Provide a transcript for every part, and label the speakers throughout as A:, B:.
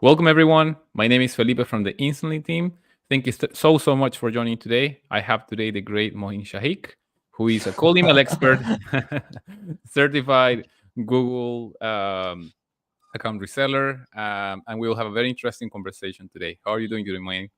A: Welcome, everyone. My name is Felipe from the Instantly team. Thank you so much for joining today. I have today the great Moin Shaik, who is a cold email expert, certified Google account reseller, and we will have a very interesting conversation today. How are you doing today, Moin?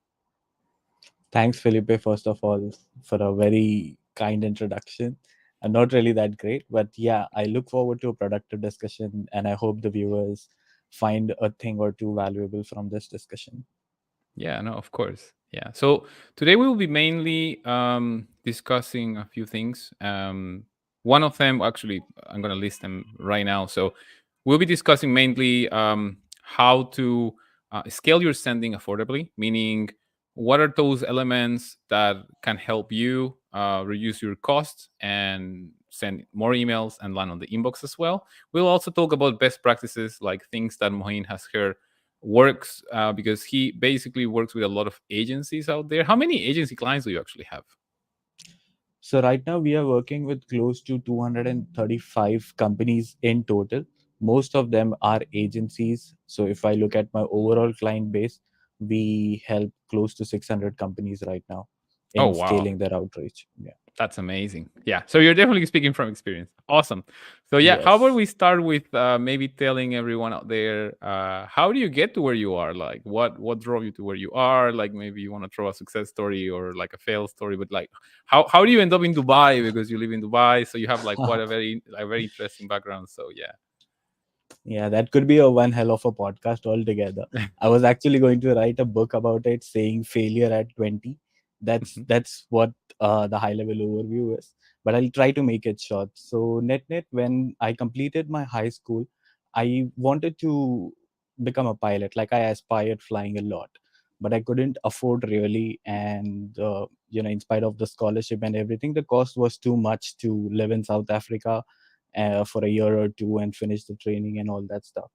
B: Thanks, Felipe, first of all, for a very kind introduction. And not really that great, but yeah, I look forward to a productive discussion and I hope the viewers find a thing or two valuable from this discussion.
A: Yeah, no, of course. Yeah. So today we will be mainly discussing a few things. One of them, actually, I'm going to list them right now. So we'll be discussing mainly how to scale your sending affordably, meaning what are those elements that can help you reduce your costs and send more emails and land on the inbox as well. We'll also talk about best practices, like things that Mohin has heard works, because he basically works with a lot of agencies out there. How many agency clients do you actually have?
B: So, right now we are working with close to 235 companies in total. Most of them are agencies. So, if I look at my overall client base, we help close to 600 companies right now
A: Oh,
B: in
A: wow.
B: scaling their outreach. Yeah.
A: That's amazing. Yeah. So you're definitely speaking from experience. Awesome. So yeah, how about
B: Yes.
A: we start with maybe telling everyone out there, how do you get to where you are? Like what drove you to where you are? Like maybe you want to throw a success story or like a fail story, but like how do you end up in Dubai, because you live in Dubai, so you have like what a very interesting background. So yeah.
B: Yeah, that could be a one hell of a podcast altogether. I was actually going to write a book about it, saying failure at 20. That's what the high level overview is. But I'll try to make it short. So net, when I completed my high school, I wanted to become a pilot. Like I aspired flying a lot, but I couldn't afford really. And in spite of the scholarship and everything, the cost was too much to live in South Africa for a year or two and finish the training and all that stuff.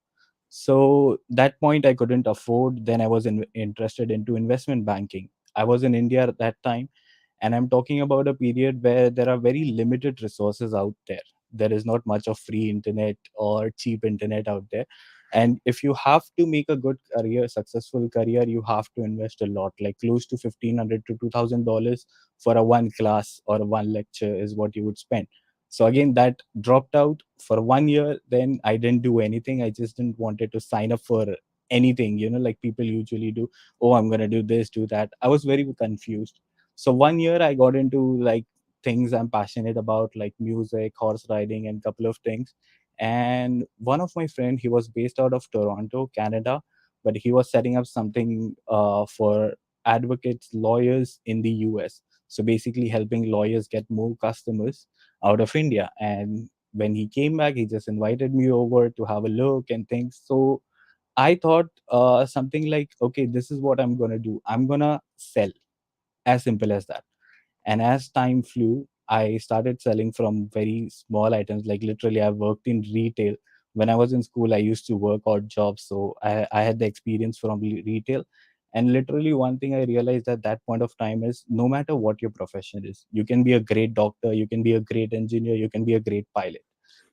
B: So that point I couldn't afford. Then I was interested into investment banking. I was in India at that time, and I'm talking about a period where there are very limited resources out there. There is not much of free internet or cheap internet out there. And if you have to make a good career, successful career, you have to invest a lot, like close to $1,500 to $2,000 for a one class or one lecture is what you would spend. So again, that dropped out for 1 year. Then I didn't do anything. I just didn't wanted to sign up for anything, like people usually do. Oh, I'm gonna do this, do that. I was very confused. So 1 year I got into like things I'm passionate about, like music, horse riding, and couple of things. And one of my friend, he was based out of Toronto, Canada, but he was setting up something for advocates, lawyers in the US. So basically helping lawyers get more customers out of India. And when he came back, he just invited me over to have a look and things. So I thought something like, okay, this is what I'm gonna do. I'm gonna sell, as simple as that. And as time flew, I started selling from very small items. Like literally, I worked in retail. When I was in school, I used to work odd jobs. So I had the experience from retail. And literally, one thing I realized at that point of time is no matter what your profession is, you can be a great doctor, you can be a great engineer, you can be a great pilot.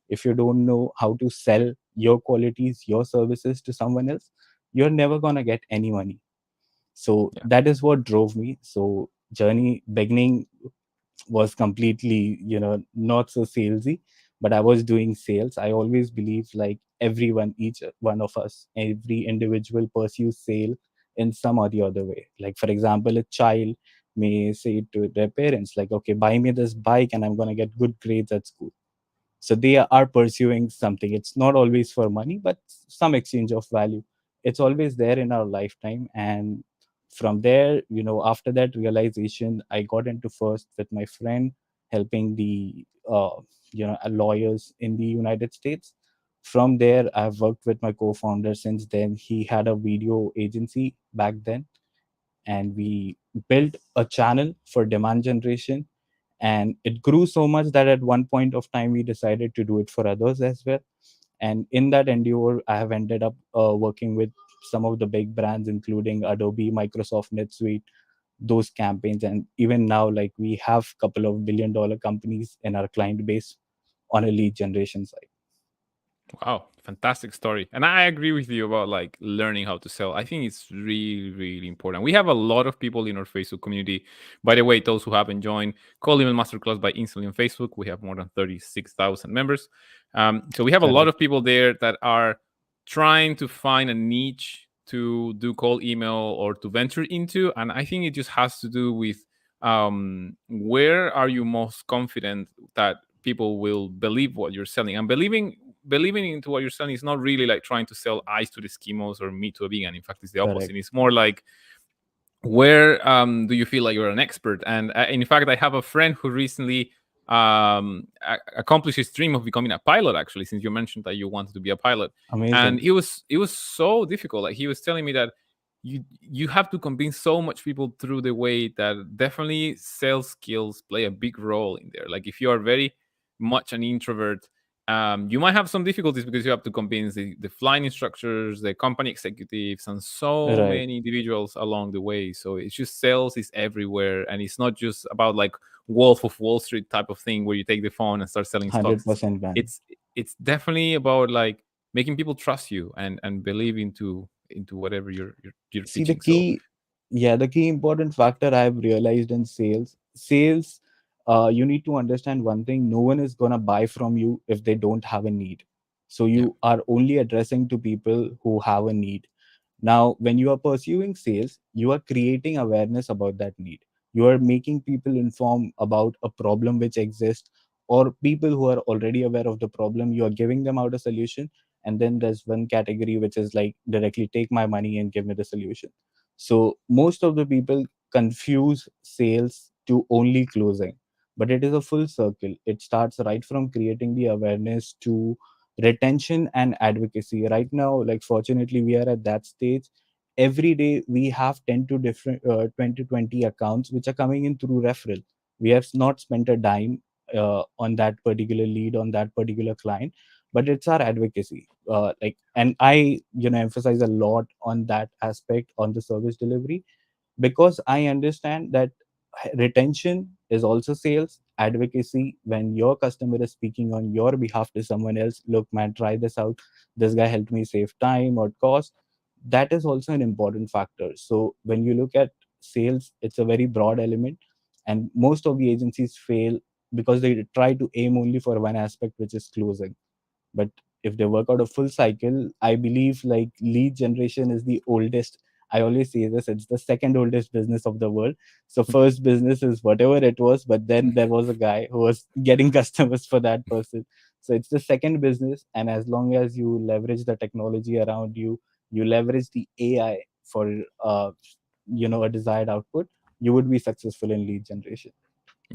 B: If you don't know how to sell your qualities, your services to someone else, you're never going to get any money. So
A: Yeah.
B: that is what drove me. So journey beginning was completely, not so salesy, but I was doing sales. I always believe like everyone, each one of us, every individual pursues sale in some or the other way. Like for example, a child may say to their parents like, okay, buy me this bike and I'm going to get good grades at school. So they are pursuing something. It's not always for money, but some exchange of value. It's always there in our lifetime. And from there, after that realization, I got into first with my friend, helping the lawyers in the United States. From there, I've worked with my co-founder since then. He had a video agency back then, and we built a channel for demand generation, and it grew so much that at one point of time we decided to do it for others as well. And in that endeavor, I have ended up working with some of the big brands including Adobe, Microsoft, NetSuite, those campaigns. And even now, like, we have couple of $1 billion companies in our client base on a lead generation side.
A: Wow. Fantastic story. And I agree with you about like learning how to sell. I think it's really, really important. We have a lot of people in our Facebook community. By the way, those who haven't joined, call Email Masterclass by instantly on Facebook. We have more than 36,000 members. So we have a lot of
B: Correct.
A: people there that are trying to find a niche to do cold email or to venture into. And I think it just has to do with where are you most confident that people will believe what you're selling. And believing into what you're selling is not really like trying to sell ice to the Eskimos or meat to a vegan. In fact, it's the opposite.
B: Correct.
A: It's more like where do you feel like you're an expert. And in fact, I have a friend who recently accomplished his dream of becoming a pilot, actually, since you mentioned that you wanted to be a pilot. And
B: Amazing.
A: it was so difficult. Like he was telling me that you have to convince so much people through the way that definitely sales skills play a big role in there. Like if you are very much an introvert, you might have some difficulties because you have to convince the flying instructors, the company executives, and so
B: Right.
A: many individuals along the way. So it's just sales is everywhere, and it's not just about like Wolf of Wall Street type of thing where you take the phone and start selling stocks.
B: 100% man.
A: It's definitely about like making people trust you and believe into whatever you're
B: See the
A: pitching. So
B: key, yeah, the key important factor I've realized in sales, you need to understand one thing: no one is gonna buy from you if they don't have a need. So
A: yeah,
B: you are only addressing to people who have a need. Now, when you are pursuing sales, you are creating awareness about that need. You are making people informed about a problem which exists, or people who are already aware of the problem, you are giving them out a solution. And then there's one category which is like directly take my money and give me the solution. So most of the people confuse sales to only closing, but it is a full circle. It starts right from creating the awareness to retention and advocacy. Right now, like fortunately we are at that stage. Every day we have 10 to different 20 to 20 accounts which are coming in through referral. We have not spent a dime on that particular lead, on that particular client, but it's our advocacy. Like, and I, emphasize a lot on that aspect on the service delivery, because I understand that retention is also sales. Advocacy, when your customer is speaking on your behalf to someone else, look man, try this out, this guy helped me save time or cost, that is also an important factor. So when you look at sales, it's a very broad element, and most of the agencies fail because they try to aim only for one aspect, which is closing. But if they work out a full cycle, I believe like lead generation is the oldest. I always say this, it's the second oldest business of the world. So first business is whatever it was, but then there was a guy who was getting customers for that person. So it's the second business, and as long as you leverage the technology around you, you leverage the AI for a desired output, you would be successful in lead generation.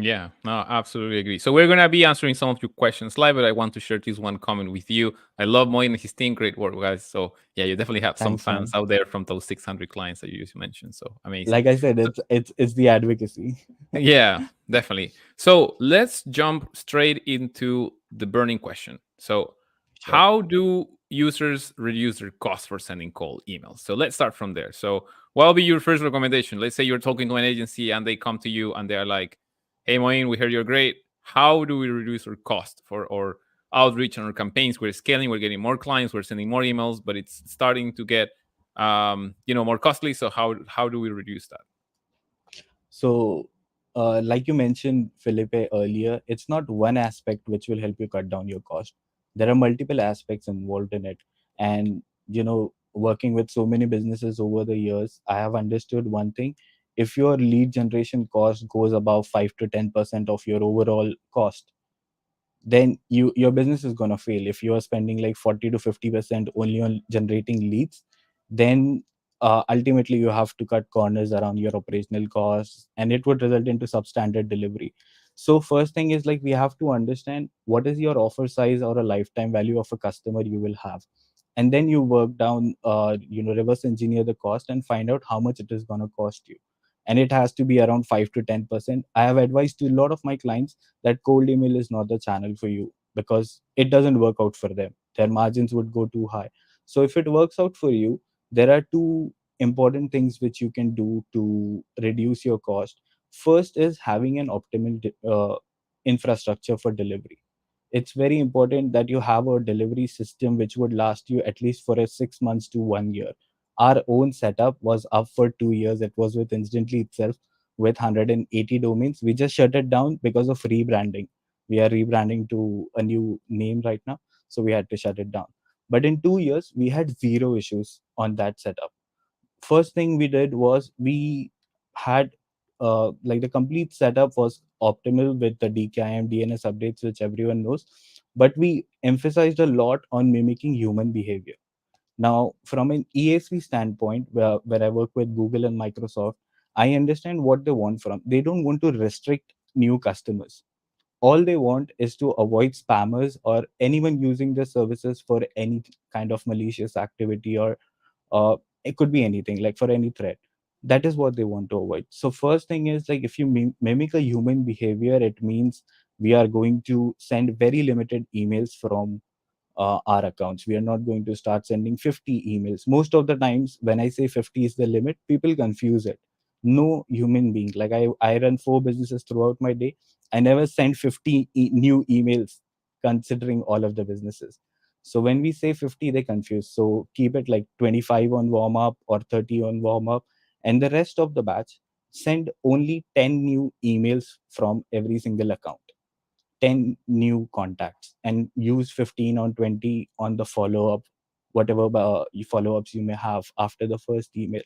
A: yeah, no, absolutely agree. So we're gonna be answering some of your questions live, but I want to share this one comment with you. I love Moin and his team. Great work, guys. So yeah, you definitely have some
B: Thanks,
A: fans
B: man.
A: out there from those 600 clients that you just mentioned. So amazing.
B: Like I said,
A: So,
B: it's the advocacy.
A: yeah, definitely. So let's jump straight into the burning question. So,
B: Sure.
A: how do users reduce their cost for sending cold emails? So let's start from there. So, what will be your first recommendation? Let's say you're talking to an agency and they come to you and they are like, "Hey, Moin, we heard you're great. How do we reduce our cost for our outreach and our campaigns? We're scaling, we're getting more clients, we're sending more emails, but it's starting to get, more costly. So how do we reduce that?"
B: So, like you mentioned, Felipe, earlier, it's not one aspect which will help you cut down your cost. There are multiple aspects involved in it. And, working with so many businesses over the years, I have understood one thing. If your lead generation cost goes above 5 to 10% of your overall cost, then your business is going to fail. If you are spending like 40 to 50% only on generating leads, then ultimately you have to cut corners around your operational costs, and it would result into substandard delivery. So first thing is like we have to understand what is your offer size or a lifetime value of a customer you will have, and then you work down, reverse engineer the cost and find out how much it is going to cost you. And it has to be around 5 to 10%. I have advised to a lot of my clients that cold email is not the channel for you, because it doesn't work out for them. Their margins would go too high. So if it works out for you, there are two important things which you can do to reduce your cost. First is having an optimal infrastructure for delivery. It's very important that you have a delivery system which would last you at least for a 6 months to 1 year. Our own setup was up for 2 years. It was with Instantly itself with 180 domains. We just shut it down because of rebranding. We are rebranding to a new name right now, so we had to shut it down. But in 2 years, we had zero issues on that setup. First thing we did was we had like the complete setup was optimal with the DKIM DNS updates, which everyone knows, but we emphasized a lot on mimicking human behavior. Now, from an ESP standpoint, where I work with Google and Microsoft, I understand what they want from. They don't want to restrict new customers. All they want is to avoid spammers or anyone using their services for any kind of malicious activity, or it could be anything, like for any threat. That is what they want to avoid. So first thing is, like, if you mimic a human behavior, it means we are going to send very limited emails from our accounts. We are not going to start sending 50 emails. Most of the times when I say 50 is the limit, people confuse it. No human being, like I run 4 businesses throughout my day. I never send 50 new emails considering all of the businesses. So when we say 50, they confuse. So keep it like 25 on warm up or 30 on warm up, and the rest of the batch, send only 10 new emails from every single account, 10 new contacts, and use 15 or 20 on the follow up, whatever follow ups you may have after the first email.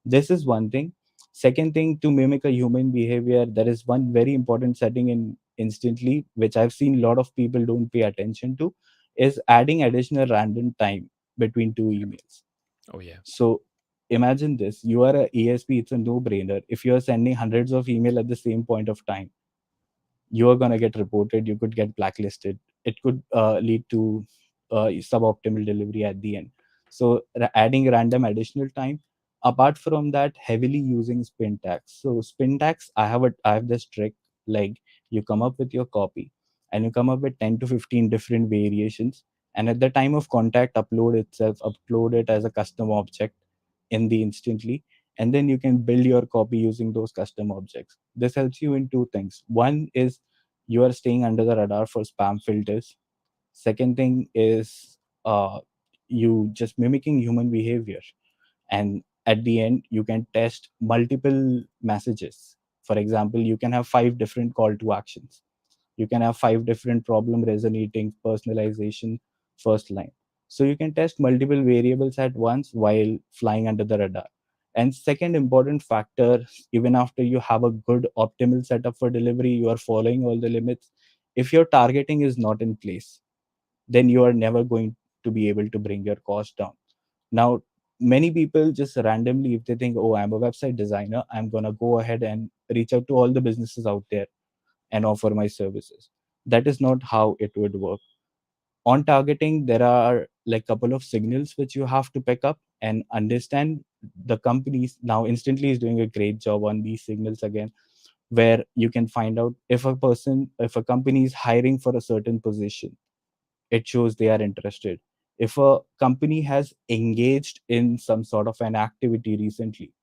B: This is one thing. Second thing, to mimic a human behavior, there is one very important setting in Instantly, which I've seen a lot of people don't pay attention to, is adding additional random time between two emails.
A: Oh yeah.
B: So imagine this, you are a ESP, it's a no brainer. If you are sending hundreds of email at the same point of time, you are going to get reported, you could get blacklisted, it could lead to suboptimal delivery at the end. So adding random additional time. Apart from that, heavily using spin tags. So spin tags, I have this trick, like, you come up with your copy and you come up with 10 to 15 different variations, and at the time of contact, upload it as a custom object in the Instantly, and then you can build your copy using those custom objects. This helps you in two things. One is you are staying under the radar for spam filters. Second thing is you just mimicking human behavior, and at the end you can test multiple messages. For example, you can have 5 different call to actions, you can have 5 different problem resonating personalization first line. So you can test multiple variables at once while flying under the radar. And second important factor, even after you have a good optimal setup for delivery, you are following all the limits, if your targeting is not in place, then you are never going to be able to bring your cost down. Now, many people just randomly, if they think, oh, I'm a website designer, I'm going to go ahead and reach out to all the businesses out there and offer my services. That is not how it would work. On targeting, there are like couple of signals which you have to pick up and understand. The companies now Instantly is doing a great job on these signals again, where you can find out if a company is hiring for a certain position, it shows they are interested. If a company has engaged in some sort of an activity recently,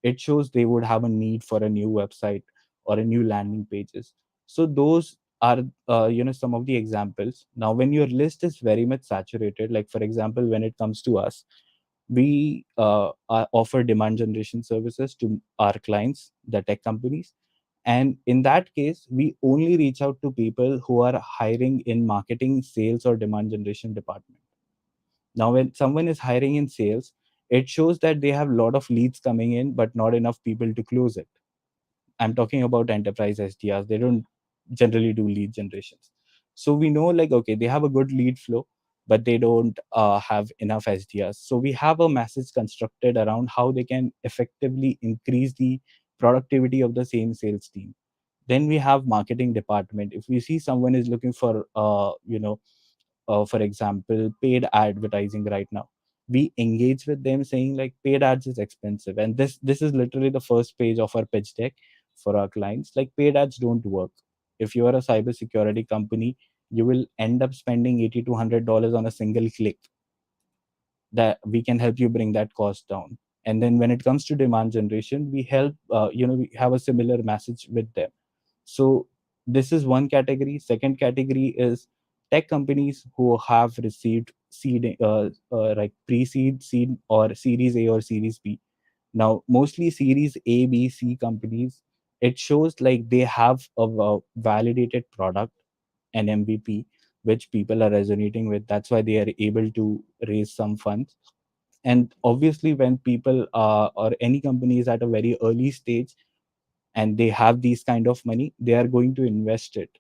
B: it shows they would have a need for a new website or a new landing pages. So those are some of the examples. Now when your list is very much saturated, like for example, when it comes to us, we offer demand generation services to our clients, the tech companies, and in that case we only reach out to people who are hiring in marketing, sales, or demand generation department. Now when someone is hiring in sales, it shows that they have a lot of leads coming in but not enough people to close it. I'm talking about enterprise SDRs. They don't generally do lead generations. So we know, like, okay, they have a good lead flow, but they don't have enough SDRs. So we have a message constructed around how they can effectively increase the productivity of the same sales team. Then we have marketing department. If we see someone is looking for for example, paid advertising right now, we engage with them saying like paid ads is expensive, and this is literally the first page of our pitch deck for our clients. Like, paid ads don't work. If you are a cybersecurity company, you will end up spending 80 to $100 on a single click. That we can help you bring that cost down. And then when it comes to demand generation, we help we have a similar message with them. So this is one category. Second category is tech companies who have received seed, like pre-seed, seed, or Series A or Series B. Now, mostly Series A, B, C companies, it shows like they have a validated product, an MVP, which people are resonating with. That's why they are able to raise some funds. And obviously, when people or any company is at a very early stage and they have these kind of money, they are going to invest it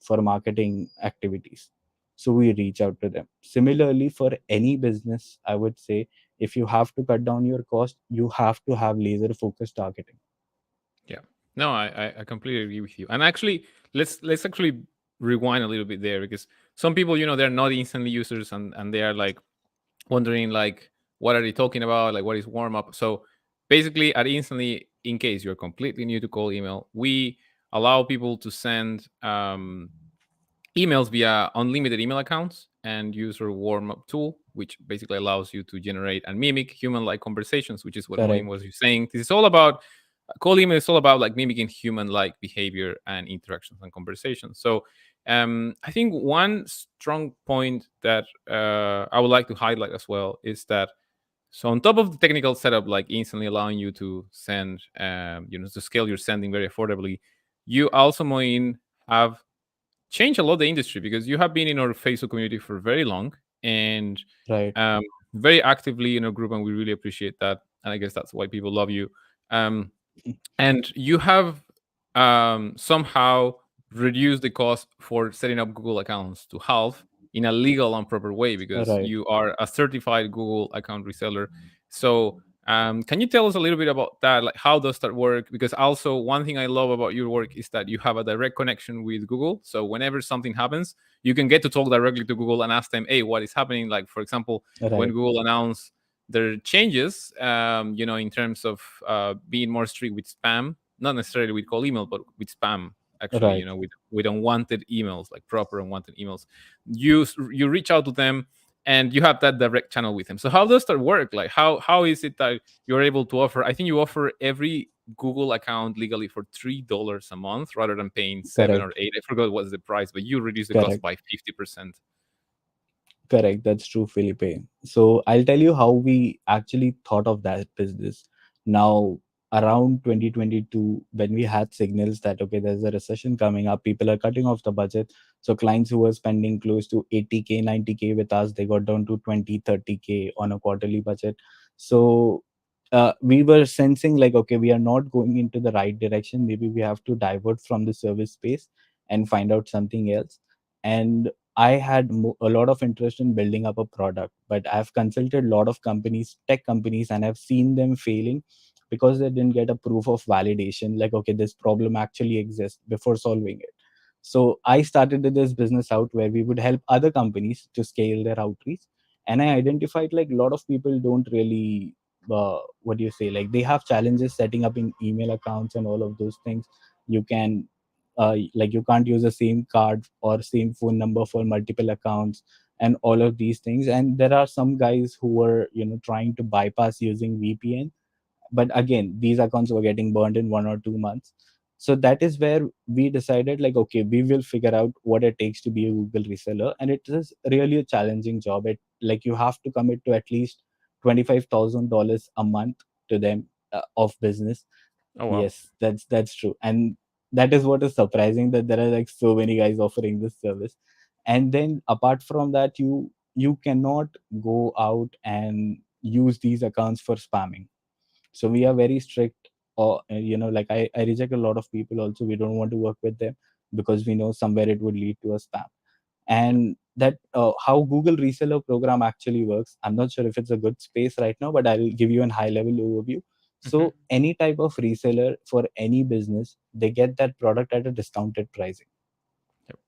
B: for marketing activities. So we reach out to them. Similarly, for any business, I would say, if you have to cut down your cost, you have to have laser focused targeting.
A: Yeah. No, I completely agree with you. And actually, let's actually rewind a little bit there, because some people, they're not instantly users, and they are like wondering like what are they talking about, like what is warm up. So basically, at instantly, in case you're completely new to cold email, we allow people to send emails via unlimited email accounts and use our warm up tool, which basically allows you to generate and mimic human like conversations, which is what Moin
B: Correct.
A: was saying. This is all about cold email is all about like mimicking human like behavior and interactions and conversations. So I think one strong point that I would like to highlight as well is that, so on top of the technical setup, like instantly allowing you to send, to scale your sending very affordably, you also, Moin, have changed a lot the industry, because you have been in our Facebook community for very long, and
B: Right.
A: um, very actively in our group, and we really appreciate that. And I guess that's why people love you. Um, and you have somehow reduced the cost for setting up Google accounts to half in a legal and proper way, because
B: Right.
A: you are a certified Google account reseller. So can you tell us a little bit about that? Like, how does that work? Because also, one thing I love about your work is that you have a direct connection with Google. So whenever something happens, you can get to talk directly to Google and ask them, hey, what is happening? Like, for example, when
B: Right.
A: Google announced their changes, in terms of being more strict with spam, not necessarily with cold email, but with spam. Actually,
B: Right.
A: with unwanted emails, like proper unwanted emails, you reach out to them, and you have that direct channel with them. So how does that work? Like, how is it that you're able to offer? I think you offer every Google account legally for $3 a month rather than paying 7 or 8. I forgot what's the price, but you reduce the cost
B: Correct.
A: by 50%.
B: Correct, that's true, Felipe. So I'll tell you how we actually thought of that business. Now, around 2022, when we had signals that okay, there's a recession coming up, people are cutting off the budget. So clients who were spending close to 80K, 90K with us, they got down to 20, 30K on a quarterly budget. So we were sensing like okay, we are not going into the right direction. Maybe we have to divert from the service space and find out something else. And I had a lot of interest in building up a product, but I've consulted a lot of companies, tech companies, and I've seen them failing because they didn't get a proof of validation. Like, okay, this problem actually exists before solving it. So I started this business out where we would help other companies to scale their outreach. And I identified like a lot of people don't really, what do you say, like they have challenges setting up in email accounts and all of those things. You can like you can't use the same card or same phone number for multiple accounts and all of these things. And there are some guys who were trying to bypass using VPN, but again these accounts were getting burned in 1 or 2 months. So that is where we decided like okay, we will figure out what it takes to be a Google reseller. And it is really a challenging job. It like you have to commit to at least $25,000 a month to them of business.
A: Oh wow.
B: Yes, that's true. And that is what is surprising, that there are like so many guys offering this service. And then apart from that, you cannot go out and use these accounts for spamming. So we are very strict. Or like I reject a lot of people also. We don't want to work with them because we know somewhere it would lead to a spam. And that how Google reseller program actually works, I'm not sure if it's a good space right now, but I'll give you a high level overview.
A: Hmm.
B: So any type of reseller for any business, they get that product at a discounted pricing.
A: Yep.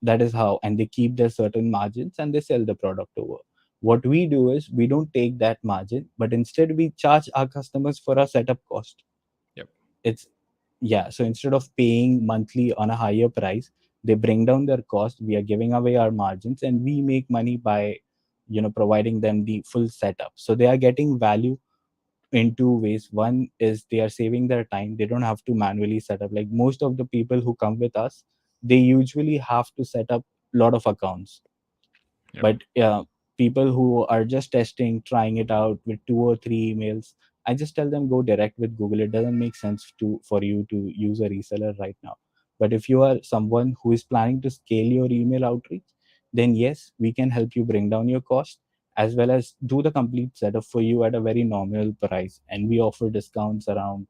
B: That is how, and they keep their certain margins and they sell the product over. What we do is we don't take that margin, but instead we charge our customers for our setup cost.
A: Yep.
B: It's Yeah, so instead of paying monthly on a higher price, they bring down their cost. We are giving away our margins and we make money by providing them the full setup. So they are getting value in two ways. One is they are saving their time. They don't have to manually set up. Like most of the people who come with us, they usually have to set up lot of accounts.
A: Yep.
B: But yeah, people who are just testing, trying it out with 2 or 3 emails, I just tell them go direct with Google. It doesn't make sense to for you to use a reseller right now. But if you are someone who is planning to scale your email outreach, then yes, we can help you bring down your cost as well as do the complete setup for you at a very nominal price. And we offer discounts around,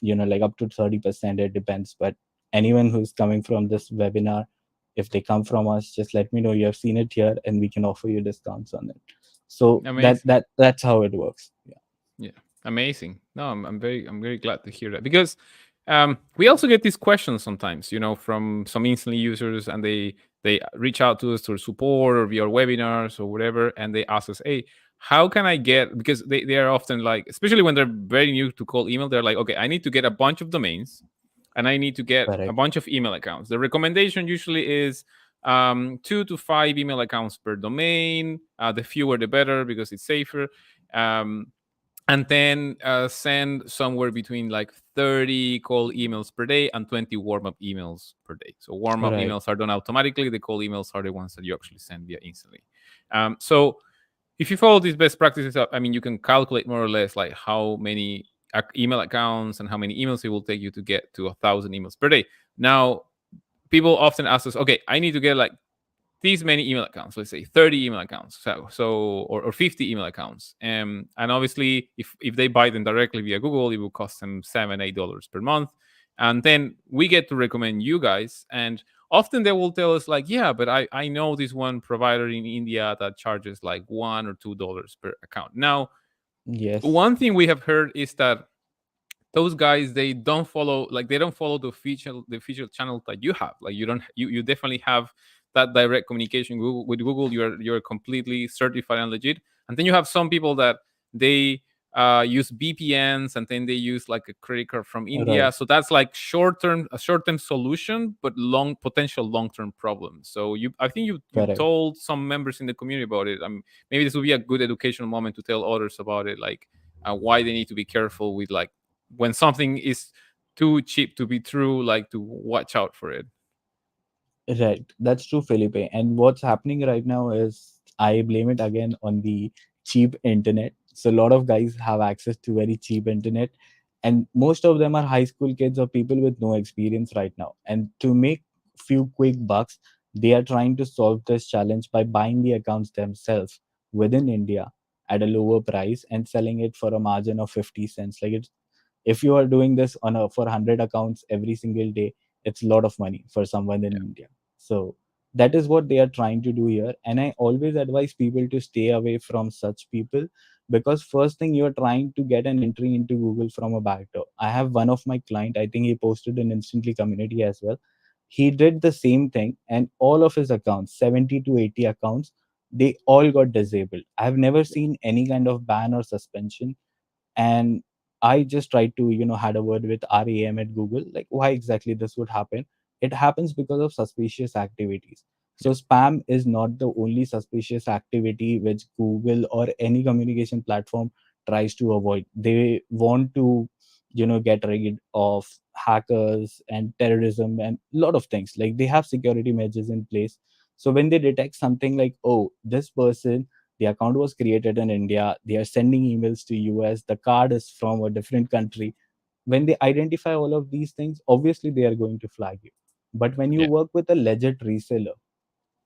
B: like up to 30%. It depends. But anyone who's coming from this webinar, if they come from us, just let me know you have seen it here and we can offer you discounts on it. So
A: Amazing.
B: that's how it works. Yeah.
A: Yeah, amazing. No, I'm very glad to hear that because we also get these questions sometimes, from some instantly users, and they reach out to us through support or via webinars or whatever, and they ask us, "Hey, how can I get?" Because they are often like, especially when they're very new to cold email, they're like, "Okay, I need to get a bunch of domains, and I need to get a
B: Correct.
A: bunch of email accounts." The recommendation usually is 2 to 5 email accounts per domain. The fewer, the better because it's safer. Um, and then send somewhere between like 30 cold emails per day and 20 warm-up emails per day. So warm-up
B: Right.
A: emails are done automatically. The cold emails are the ones that you actually send via instantly. So if you follow these best practices up, I mean, you can calculate more or less like how many email accounts and how many emails it will take you to get to 1,000 emails per day. Now, people often ask us, okay, I need to get like these many email accounts, let's say 30 email accounts, or 50 email accounts, and obviously if they buy them directly via Google, it will cost them $7-8 per month, and then we get to recommend you guys, and often they will tell us like, yeah, but I know this one provider in India that charges like $1 or $2 per account. Now,
B: Yes.
A: one thing we have heard is that those guys, they don't follow the official channel that you have. Like, you definitely have that direct communication with Google. You're completely certified and legit. And then you have some people that they use VPNs, and then they use like a credit card from India.
B: Right.
A: So that's like a short term solution, but long-term problem. So I think you
B: Correct.
A: told some members in the community about it. Maybe this would be a good educational moment to tell others about it, like why they need to be careful with, like, when something is too cheap to be true, like, to watch out for it.
B: Right, that's true, Felipe. And what's happening right now is I blame it again on the cheap internet. So a lot of guys have access to very cheap internet, and most of them are high school kids or people with no experience right now. And to make few quick bucks, they are trying to solve this challenge by buying the accounts themselves within India at a lower price and selling it for a margin of 50 cents. Like, it's, if you are doing this on a for 100 accounts every single day, it's a lot of money for someone in
A: Yeah,
B: India. So that is what they are trying to do here, and I always advise people to stay away from such people, because first thing, you're trying to get an entry into Google from a backdoor. I have one of my client, I think he posted in Instantly community as well. He did the same thing, and all of his accounts, 70 to 80 accounts, they all got disabled. I've never seen any kind of ban or suspension. And I just tried to, had a word with RAM at Google, like why exactly this would happen. It happens because of suspicious activities. So
A: yeah,
B: spam is not the only suspicious activity which Google or any communication platform tries to avoid. They want to, get rid of hackers and terrorism and a lot of things. Like, they have security measures in place. So when they detect something like, oh, this person, the account was created in India, they are sending emails to US, the card is from a different country. When they identify all of these things, obviously they are going to flag you. But when you
A: yeah.
B: work with a legit reseller,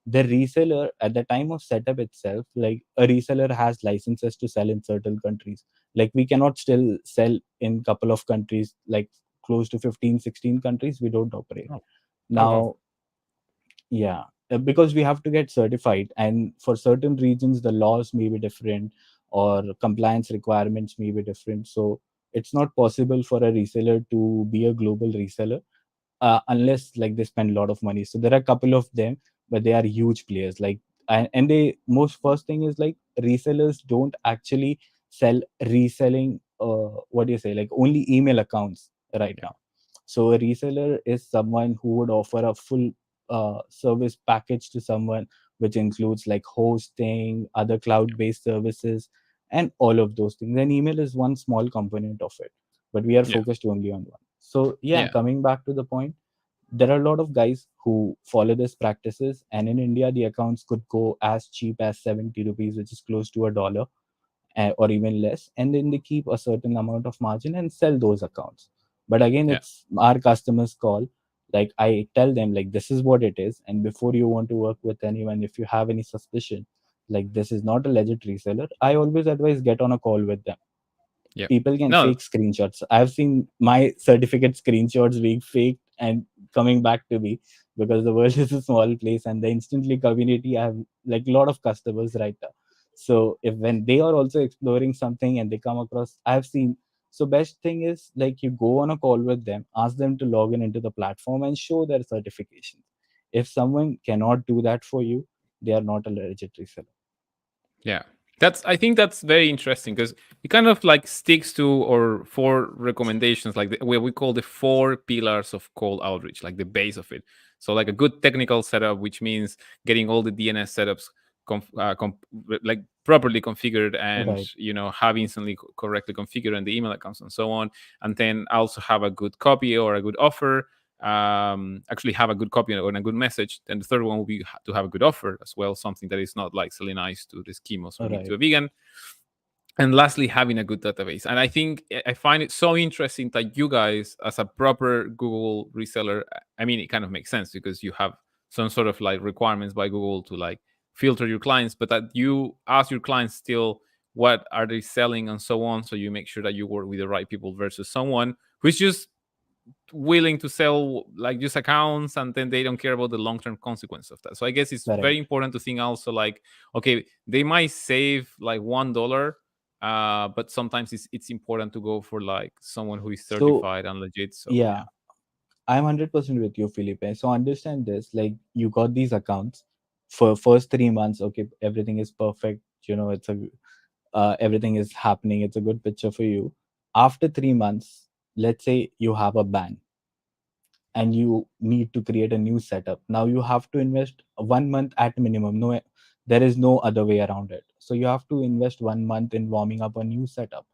B: the reseller at the time of setup itself, like a reseller has licenses to sell in certain countries. Like, we cannot still sell in couple of countries, like close to 15, 16 countries we don't operate
A: Oh, oh wow.
B: now. Yeah, because we have to get certified, and for certain regions, the laws may be different or compliance requirements may be different. So it's not possible for a reseller to be a global reseller unless like they spend a lot of money. So there are a couple of them, but they are huge players. Like, and they most first thing is like resellers don't actually sell reselling. What do you say? Like, only email accounts right
A: Yeah,
B: now. So a reseller is someone who would offer a full service package to someone, which includes like hosting, other cloud-based services, and all of those things. And email is one small component of it, but we are
A: yeah,
B: focused only on one. So yeah,
A: yeah,
B: coming back to the point, There are a lot of guys who follow these practices, and in India the accounts could go as cheap as 70 rupees, which is close to a dollar, or even less, and then they keep a certain amount of margin and sell those accounts. But again,
A: Yeah.
B: it's our customers call. Like, I tell them, like, this is what it is, and before you want to work with anyone, if you have any suspicion like this is not a legit reseller, I always advise get on a call with them.
A: Yeah.
B: People can
A: No.
B: fake screenshots. I've seen my certificate screenshots being faked and coming back to me, because the world is a small place and the instantly community, I have like a lot of customers right now. So if when they are also exploring something and they come across, I've seen. So best thing is, like, you go on a call with them, ask them to log in into the platform and show their certifications. If someone cannot do that for you, they are not a legit reseller.
A: Yeah. That's I think that's very interesting because it kind of like sticks to or four recommendations, like what we call the four pillars of cold outreach, like the base of it. So like a good technical setup, which means getting all the DNS setups like properly configured, and
B: Right.
A: have instantly correctly configured, and the email accounts and so on. And then also have a good copy or a good offer, actually have a good copy or a good message. Then the third one will be to have a good offer as well, something that is not like selling ice to the Eskimos or to
B: Right.
A: a vegan. And lastly, having a good database. And I think I find it so interesting that you guys, as a proper Google reseller, I mean, it kind of makes sense because you have some sort of like requirements by Google to like filter your clients, but that you ask your clients still what are they selling and so on, so you make sure that you work with the right people versus someone who's just willing to sell like just accounts, and then they don't care about the long-term consequence of that. So I guess it's very
B: Correct.
A: important to think also like, okay, they might save like $1, but sometimes it's important to go for like someone who is
B: So
A: certified and legit. So
B: yeah,
A: yeah.
B: I'm 100% with you, Felipe. So understand this, like, you got these accounts for first 3 months. Okay, everything is perfect. It's a everything is happening. It's a good picture for you. After 3 months, let's say you have a ban and you need to create a new setup. Now you have to invest 1 month at minimum. No, there is no other way around it. So you have to invest 1 month in warming up a new setup.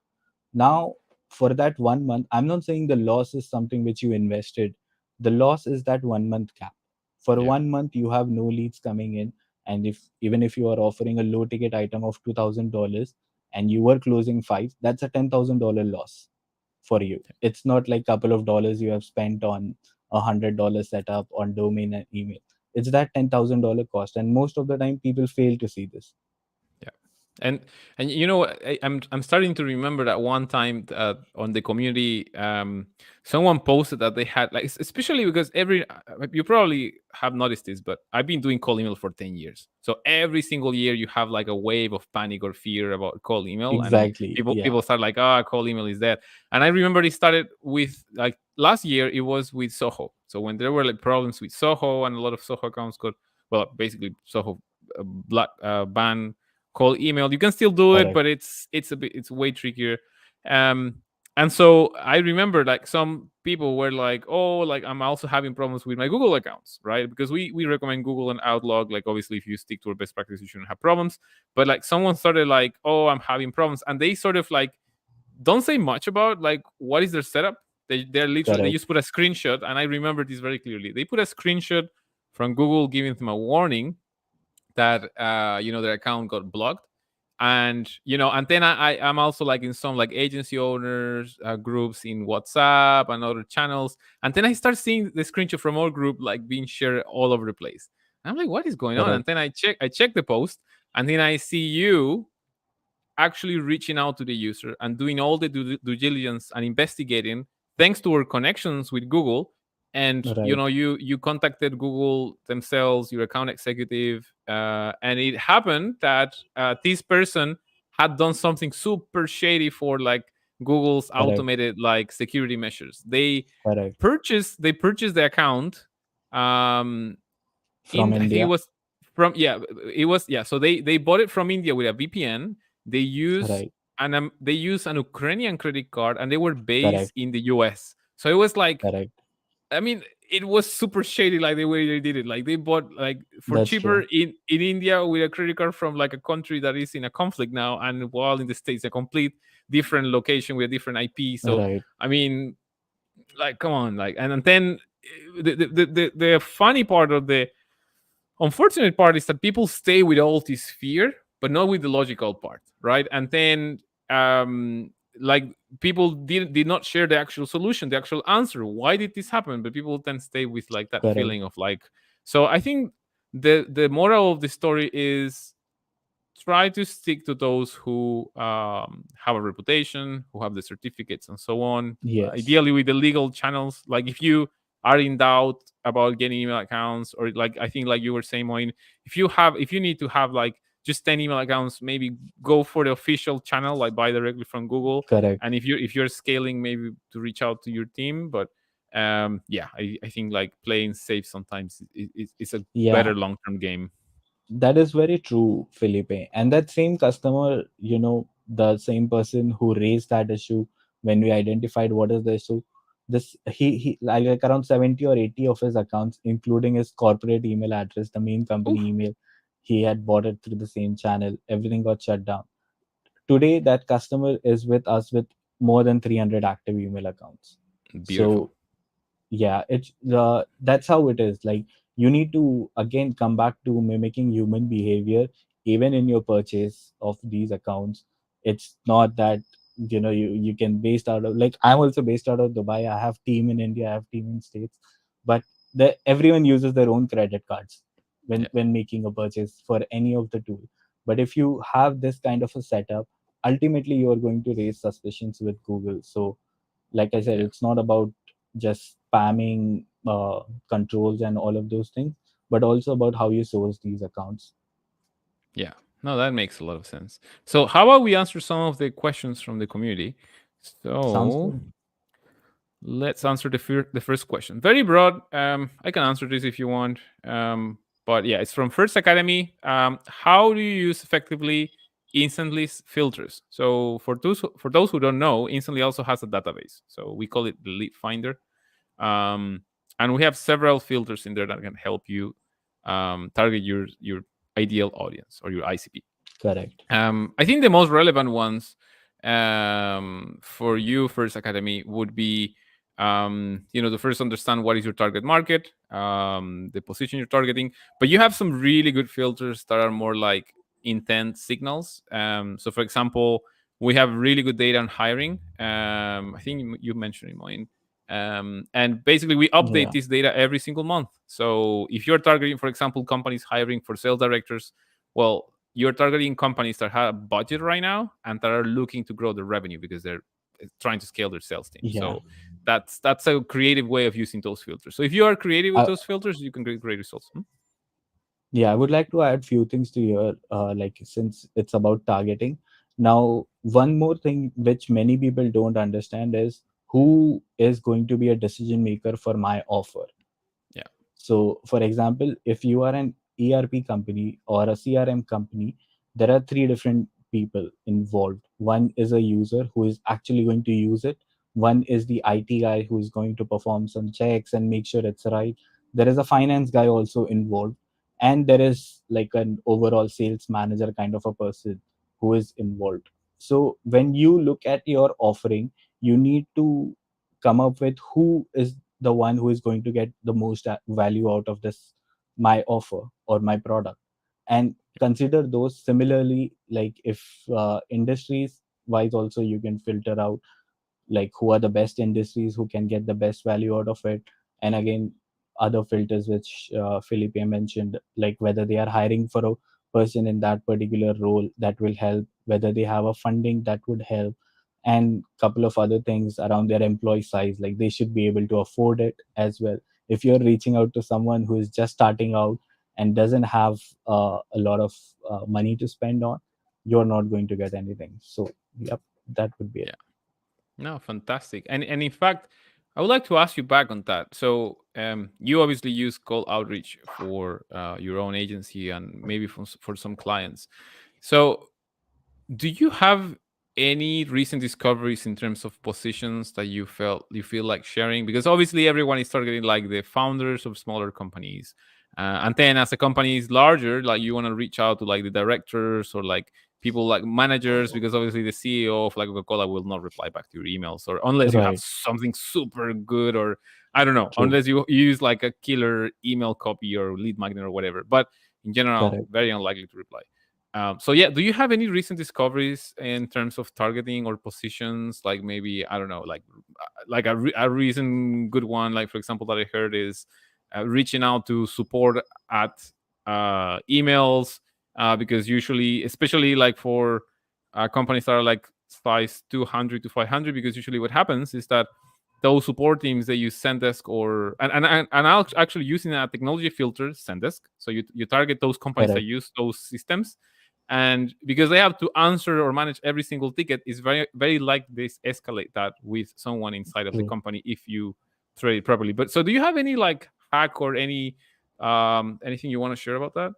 B: Now, for that 1 month, I'm not saying the loss is something which you invested. The loss is that 1 month cap. For
A: Yeah.
B: 1 month, you have no leads coming in. And if even if you are offering a low ticket item of $2,000 and you were closing five, that's a $10,000 loss for you. It's not like couple of dollars you have spent on $100 setup on domain and email. It's that $10,000 cost. And most of the time, people fail to see this.
A: Yeah. And I'm starting to remember that one time on the community, someone posted that they had like, especially because you probably have noticed this, but I've been doing cold email for 10 years. So every single year you have like a wave of panic or fear about cold email, and
B: Exactly.
A: people
B: Yeah.
A: start like, cold email is dead. And I remember it started with like last year, it was with Soho. So when there were like problems with Soho and a lot of Soho accounts got, well, basically Soho black ban call email. You can still do it,
B: Correct.
A: but it's way trickier. Um, and so I remember like some people were like, "Oh, like I'm also having problems with my Google accounts, right?" Because we recommend Google and Outlook. Like obviously, if you stick to our best practice, you shouldn't have problems. But like someone started like, "Oh, I'm having problems," and they sort of like don't say much about like what is their setup. They're literally, they
B: Correct.
A: just put a screenshot, and I remember this very clearly. They put a screenshot from Google giving them a warning that their account got blocked. And and then I'm also like in some like agency owners groups in WhatsApp and other channels, and then I start seeing the screenshot from our group like being shared all over the place. I'm like, what is going on? And
B: Correct.
A: then I check the post, and then I see you actually reaching out to the user and doing all the due diligence and investigating, thanks to our connections with Google. And
B: Right.
A: you contacted Google themselves, your account executive, and it happened that this person had done something super shady for like Google's
B: Correct.
A: automated like security measures. They
B: Correct.
A: purchased the account. um
B: From
A: in I think it
B: India.
A: was from, yeah, it was, yeah. So they bought it from India with a VPN. They use
B: Right.
A: they use an Ukrainian credit card, and they were based
B: Correct.
A: in the US. So it was like,
B: Correct.
A: I mean, it was super shady, like the way they did it. Like they bought like for
B: That's
A: cheaper
B: true.
A: in India with a credit card from like a country that is in a conflict now, and while in the States, a complete different location with a different IP. So
B: Right.
A: I mean, like come on, like, and then the funny part, or the unfortunate part, is that people stay with all this fear, but not with the logical part, right? And then like people did not share the actual solution, the actual answer. Why did this happen? But people then stay with like that
B: Correct.
A: feeling of like. So I think the moral of the story is try to stick to those who have a reputation, who have the certificates, and so on.
B: Yes.
A: Ideally, with the legal channels. Like if you are in doubt about getting email accounts, or like I think, like you were saying, Moin, if you need to have like just 10 email accounts, maybe go for the official channel, like buy directly from Google.
B: Correct.
A: And if you're scaling, maybe to reach out to your team. But yeah, I think like playing safe sometimes is a
B: Yeah,
A: better long-term game.
B: that is very true, Felipe. And that same customer, the same person who raised that issue when we identified what is the issue, this he like around 70 or 80 of his accounts, including his corporate email address, the main company
A: Oof,
B: email, he had bought it through the same channel. Everything got shut down. Today, that customer is with us with more than 300 active email accounts.
A: beautiful.
B: So yeah, it's that's how it is. Like, you need to again come back to mimicking human behavior even in your purchase of these accounts. It's not that you can based out of, like, I'm also based out of Dubai. I have team in India, I have team in States, but everyone uses their own credit cards
A: Yeah,
B: when making a purchase for any of the tool. But if you have this kind of a setup, ultimately you are going to raise suspicions with Google. So like I said,
A: yeah,
B: it's not about just spamming controls and all of those things, but also about how you source these accounts.
A: yeah. No, that makes a lot of sense. So, how about we answer some of the questions from the community?
B: Sounds
A: So,
B: good.
A: let's answer the first question. Very broad. I can answer this if you want. But yeah, it's from First Academy. How do you use effectively Instantly filters? So, for those who don't know, Instantly also has a database. So we call it the Lead Finder. Um, and we have several filters in there that can help you target your ideal audience or your ICP.
B: Correct.
A: I think the most relevant ones for you, First Academy, would be to first understand what is your target market, the position you're targeting. But you have some really good filters that are more like intent signals. So, for example, we have really good data on hiring. I think you mentioned it, Moin. And basically, we update
B: Yeah.
A: this data every single month. So, if you're targeting, for example, companies hiring for sales directors, well, you're targeting companies that have a budget right now and that are looking to grow their revenue because they're trying to scale their sales team.
B: Yeah.
A: So that's a creative way of using those filters. So if you are creative with
B: I,
A: those filters, you can get great results. Hmm?
B: yeah, I would like to add few things to your like, since it's about targeting. Now, one more thing which many people don't understand is who is going to be a decision maker for my offer.
A: Yeah,
B: So, for example, if you are an ERP company or a CRM company, there are three different people involved. One is a user who is actually going to use it. One is the IT guy who is going to perform some checks and make sure it's right. There is a finance guy also involved. And there is like an overall sales manager kind of a person who is involved. So, when you look at your offering, you need to come up with who is the one who is going to get the most value out of this my offer or my product, and consider those similarly. Like, if industries wise also, you can filter out like who are the best industries who can get the best value out of it. And again, other filters which Felipe mentioned, like whether they are hiring for a person in that particular role, that will help, whether they have a funding that would help, and couple of other things around their employee size, like they should be able to afford it as well. If you're reaching out to someone who is just starting out and doesn't have a lot of money to spend on, you're not going to get anything. So yep, that would be it.
A: yeah. No, fantastic. And in fact, I would like to ask you back on that. So you obviously use cold outreach for your own agency and maybe for some clients. So do you have any recent discoveries in terms of positions that you feel like sharing? Because obviously everyone is targeting like the founders of smaller companies, and then as the company is larger, like you want to reach out to like the directors or like people like managers, because obviously the CEO of like Coca-Cola will not reply back to your emails, or unless you have
B: Right.
A: something super good, or I don't know,
B: True.
A: unless you use like a killer email copy or lead magnet or whatever. But in general,
B: Correct.
A: very unlikely to reply. So yeah, do you have any recent discoveries in terms of targeting or positions? Like maybe I don't know, like a recent good one, like for example that I heard is reaching out to support at emails, because usually, especially like for companies that are like size 200 to 500, because usually what happens is that those support teams, they use Zendesk, or and I'll actually using a technology filter, Zendesk. So you target those companies that
B: Correct.
A: use those systems, and because they have to answer or manage every single ticket, it's very like this escalate that with someone inside of the
B: True.
A: company if you trade it properly. But so do you have any like hack or any anything you want to share about that?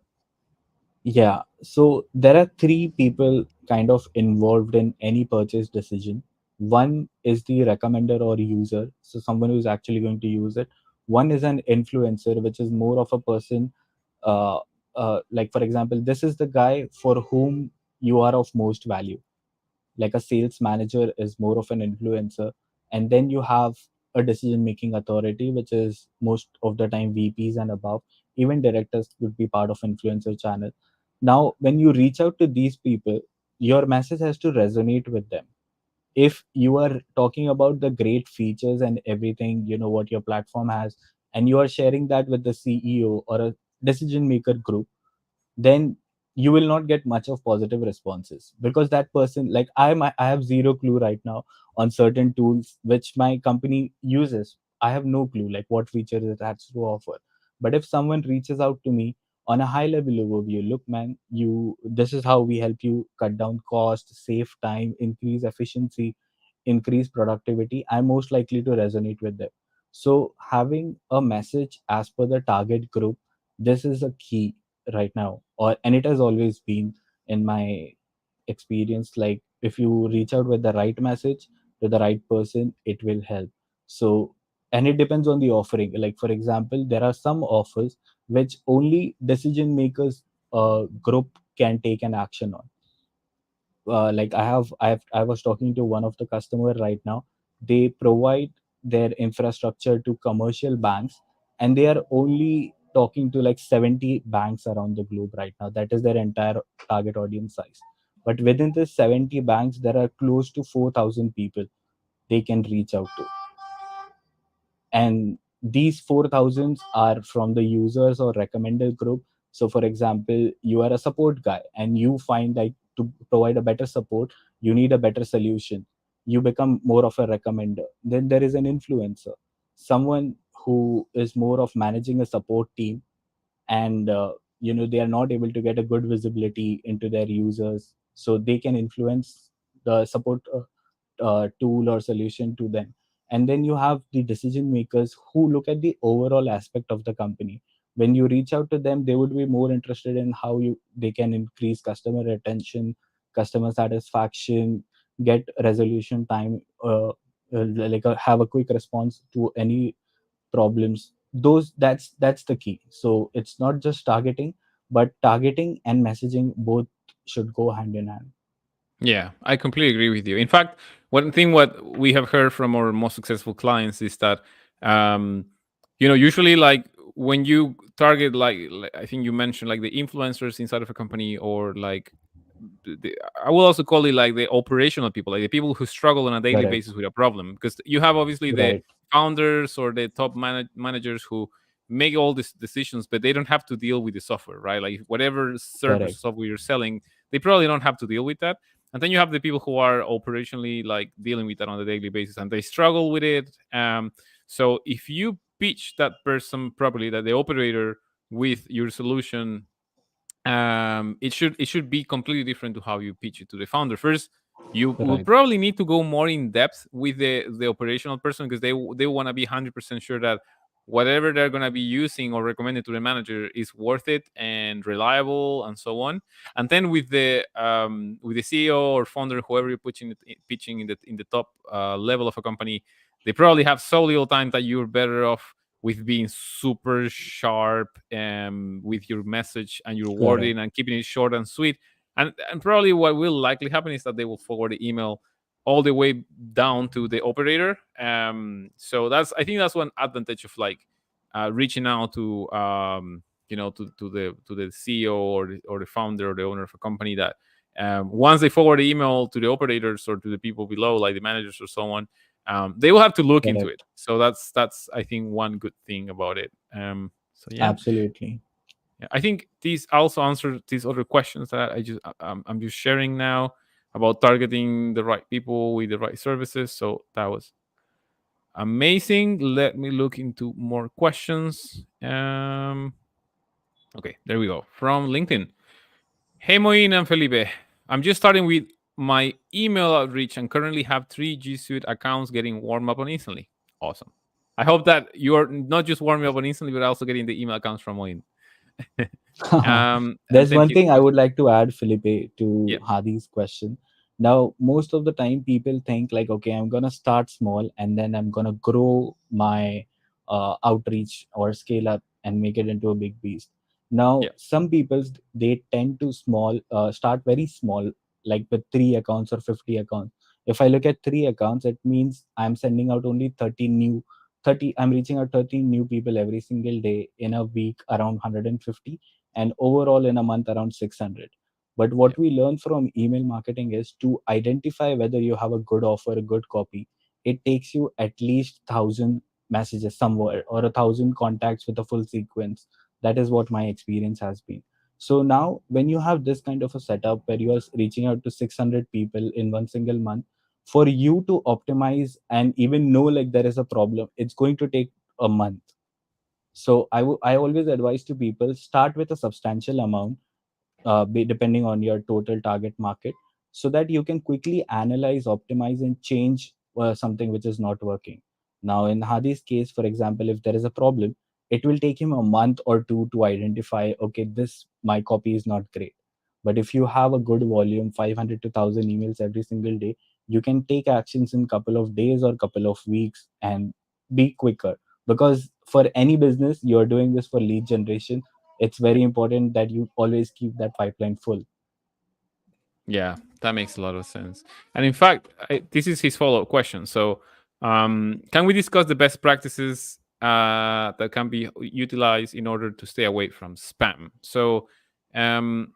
B: Yeah. So there are three people kind of involved in any purchase decision. One is the recommender or user, so someone who's actually going to use it. One is an influencer, which is more of a person. Uh, like for example, this is the guy for whom you are of most value. Like a sales manager is more of an influencer, and then you have a decision making authority, which is most of the time VPs and above. Even directors would be part of influencer channel. Now when you reach out to these people, your message has to resonate with them. If you are talking about the great features and everything, what your platform has, and you are sharing that with the CEO or a decision maker group, then you will not get much of positive responses, because that person, like I have zero clue right now on certain tools which my company uses. I have no clue like what features it has to offer. But if someone reaches out to me on a high level overview, look man, you this is how we help you cut down cost, save time, increase efficiency, increase productivity, I'm most likely to resonate with them. So having a message as per the target group, this is a key right now, or and it has always been in my experience. Like if you reach out with the right message to the right person, it will help. So, and it depends on the offering. Like for example, there are some offers which only decision makers group can take an action on. Like I was talking to one of the customer right now. They provide their infrastructure to commercial banks, and they are only talking to like 70 banks around the globe right now. That is their entire target audience size. But within the 70 banks, there are close to 4,000 people they can reach out to, and these 4,000 are from the users or recommended group. So for example, you are a support guy and you find like to provide a better support, you need a better solution, you become more of a recommender. Then there is an influencer, someone who is more of managing a support team, and they are not able to get a good visibility into their users, so they can influence the support tool or solution to them. And then you have the decision makers who look at the overall aspect of the company. When you reach out to them, they would be more interested in how they can increase customer retention, customer satisfaction, get resolution time, have a quick response to any problems. That's the key. So it's not just targeting, but targeting and messaging both should go hand in hand.
A: Yeah, I completely agree with you. In fact, one thing what we have heard from our most successful clients is that, um, usually like when you target like I think you mentioned like the influencers inside of a company, or like I will also call it like the operational people, like the people who struggle on a daily
B: Correct.
A: basis with a problem, because you have obviously the
B: Right.
A: founders or the top managers who make all these decisions, but they don't have to deal with the software, right? Like whatever service or
B: Correct.
A: software you're selling, they probably don't have to deal with that. And then you have the people who are operationally like dealing with that on a daily basis, and they struggle with it. So if you pitch that person properly, that the operator, with your solution, it should be completely different to how you pitch it to the founder. First, you will
B: Right.
A: probably need to go more in depth with the operational person, because they want to be 100% sure that whatever they're going to be using or recommended to the manager is worth it and reliable and so on. And then with the CEO or founder, whoever you're pitching in the top level of a company, they probably have so little time that you're better off with being super sharp with your message and your
B: Correct.
A: wording and keeping it short and sweet. And probably what will likely happen is that they will forward the email all the way down to the operator. So that's, I think that's one advantage of like reaching out to to the CEO or the founder or the owner of a company, that once they forward the email to the operators or to the people below, like the managers or someone, they will have to look into it.
B: Correct.
A: So that's I think one good thing about it. So yeah.
B: Absolutely.
A: Yeah, I think these also answer these other questions that I'm just sharing now about targeting the right people with the right services. So that was amazing. Let me look into more questions. Okay, there we go. From LinkedIn. Hey Moin and Felipe. I'm just starting with my email outreach and currently have 3G Suite accounts getting warmed up on instantly. Awesome. I hope that you are not just warming up on instantly, but also getting the email accounts from Moin. And
B: There's
A: thank
B: one
A: you.
B: thing I would like to add, Felipe, to
A: Yeah,
B: Hadi's question. Now, most of the time, people think like, okay, I'm gonna start small and then I'm gonna grow my outreach or scale up and make it into a big beast. Now,
A: yeah,
B: some people they tend to start very small, like with 3 accounts or 50 accounts. If I look at 3 accounts, it means I'm sending out only 30 new 30. I'm reaching out 13 new people every single day. In a week, around 150, and overall in a month around 600. But
A: yeah,
B: what we learn from email marketing is to identify whether you have a good offer, a good copy. It takes you at least 1,000 messages somewhere or 1,000 contacts with a full sequence. That is what my experience has been. So now when you have this kind of a setup where you are reaching out to 600 people in one single month, for you to optimize and even know like there is a problem, it's going to take a month. So I always advise to people, start with a substantial amount, depending on your total target market, so that you can quickly analyze, optimize, and change something which is not working. Now, in Hadi's case, for example, if there is a problem, it will take him a month or two to identify, okay, this my copy is not great. But if you have a good volume, 500 to 1,000 emails every single day, you can take actions in couple of days or couple of weeks and be quicker. Because for any business, you're doing this for lead generation, it's
A: yeah.
B: very important that you always keep that pipeline full.
A: Yeah, that makes a lot of sense. And in fact, this is his follow-up question. So, can we discuss the best practices that can be utilized in order to stay away from spam? Um,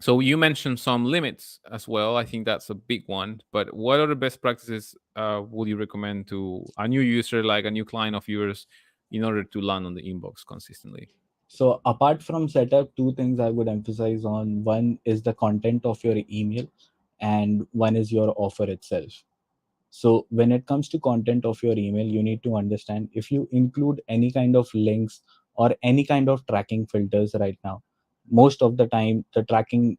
A: so you mentioned some limits as well. I think that's a big one. But what other best practices would you recommend to a new user, like a new client of yours, in order to land on the inbox consistently?
B: So apart from setup, two things I would emphasize on: one is the content of your email, and one is your offer itself. So when it comes to content of your email, you need to understand if you include any kind of links or any kind of tracking filters right now, most of the time the tracking